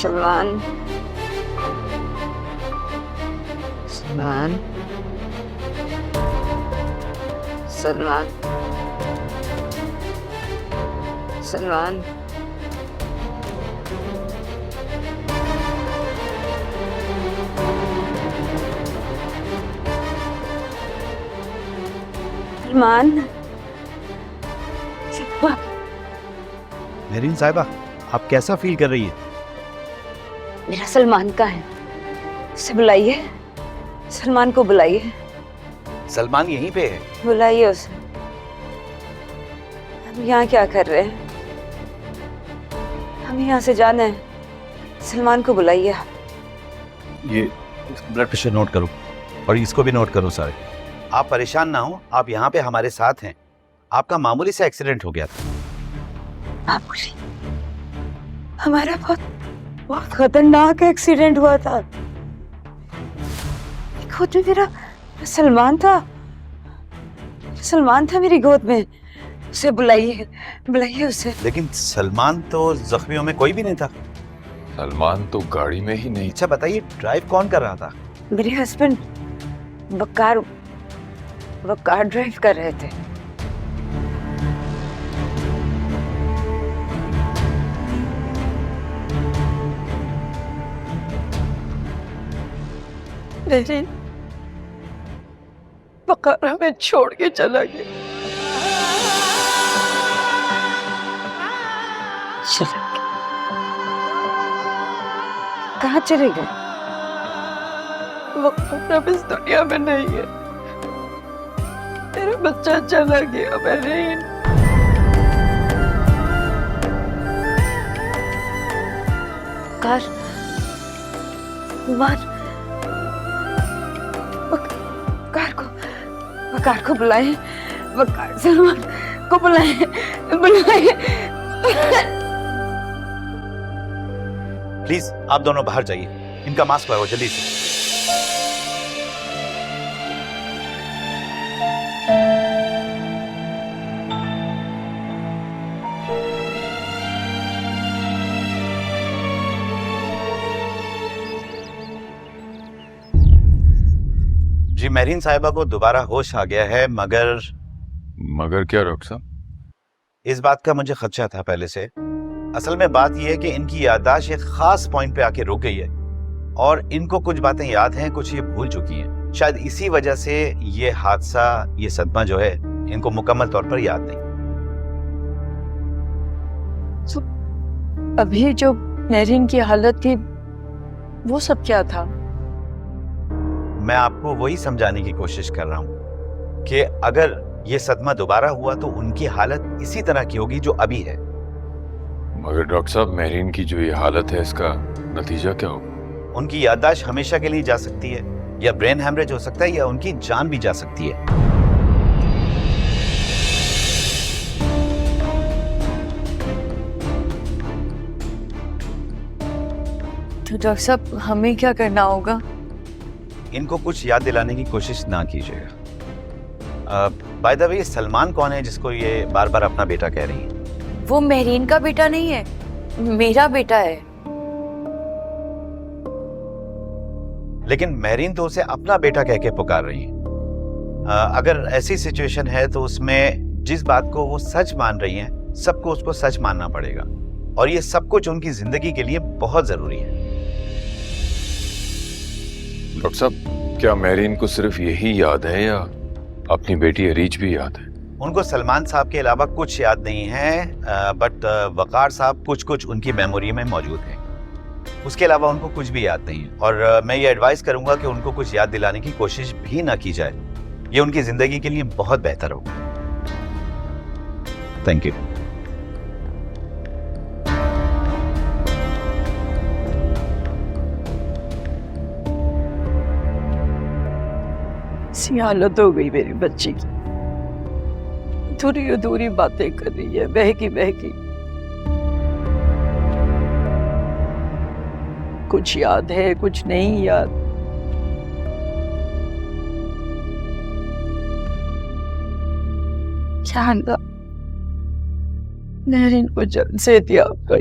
सलमान, सलमान, सलमान, सलमान। सलमान, मेहरीन साहिबा, आप कैसा फील कर रही है? मेरा सलमान का है, उसे बुलाइए, सलमान को बुलाइए, सलमान यहीं पे है। बुलाइए उसे। हम यहाँ क्या कर रहे हैं? हम यहाँ से जाना है, सलमान को बुलाइए। ये ब्लड प्रेशर नोट करो और इसको भी नोट करो सारे। आप परेशान ना हो, आप यहाँ पे हमारे साथ हैं। आपका मामूली सा एक्सीडेंट हो गया था। मामूली? हमारा बहुत बहुत खतरनाक एक्सीडेंट हुआ था। गोद में मेरा सलमान था, सलमान था मेरी गोद में। उसे बुलाइए, बुलाइए उसे। लेकिन सलमान तो जख्मियों में कोई भी नहीं था। सलमान तो गाड़ी में ही नहीं। अच्छा बताइए, ड्राइव कौन कर रहा था? मेरे हस्बैंड वकार ड्राइव कर रहे थे। लेकिन वकार हमें छोड़ के चला गया। चले गए? कहाँ चले गए? वकार अब इस दुनिया में नहीं है। मेरा बच्चा चला गया मेहरीन। वकार, वकार को बुलाए, वकार सलमान को बुलाए, बुलाए। प्लीज आप दोनों बाहर जाइए, इनका मास्क लगाओ जल्दी से। जी मेहरीन साहिबा को दोबारा होश आ गया है, मगर क्या डॉक्टर साहब? इस बात का मुझे खदशा था पहले से। असल में बात यह है कि इनकी याददाश्त एक खास पॉइंट पे आके रुक गई है और इनको कुछ बातें याद हैं, कुछ ये भूल चुकी हैं। शायद इसी वजह से ये हादसा, ये सदमा जो है, इनको मुकम्मल तौर पर याद नहीं। तो अभी जो मेहरीन की हालत थी वो सब क्या था? मैं आपको वही समझाने की कोशिश कर रहा हूँ कि अगर ये सदमा दोबारा हुआ तो उनकी हालत इसी तरह की होगी जो अभी है। मगर डॉक्टर साहब, मेहरीन की जो ये हालत है, इसका नतीजा क्या होगा? उनकी याददाश्त हमेशा के लिए जा सकती है, या ब्रेन हैमरेज हो सकता है, या उनकी जान भी जा सकती है। तो डॉक्टर साहब हमें क्या करना होगा? इनको कुछ याद दिलाने की कोशिश ना कीजिएगा। बाय द वे, सलमान कौन है जिसको ये बार बार अपना बेटा कह रही है? वो मेहरीन का बेटा नहीं है, मेरा बेटा है। लेकिन मेहरीन तो उसे अपना बेटा कह के पुकार रही है। अगर ऐसी सिचुएशन है तो उसमें जिस बात को वो सच मान रही हैं, सबको उसको सच मानना पड़ेगा, और ये सब कुछ उनकी जिंदगी के लिए बहुत जरूरी है। डॉक्टर साहब, क्या मेहरीन को सिर्फ यही याद है या अपनी बेटी अरीज भी याद है? उनको सलमान साहब के अलावा कुछ याद नहीं है, बट वकार साहब कुछ कुछ उनकी मेमोरी में मौजूद हैं। उसके अलावा उनको कुछ भी याद नहीं है, और मैं ये एडवाइस करूंगा कि उनको कुछ याद दिलाने की कोशिश भी ना की जाए। ये उनकी जिंदगी के लिए बहुत बेहतर होगा। Thank you. ऐसी हालत हो गई मेरी बच्ची की, अधूरी अधूरी बातें कर रही है, बहकी बहकी। कुछ याद है, कुछ नहीं याद। क्या अल्लाह मेहरीन को जल्द से दिया आपका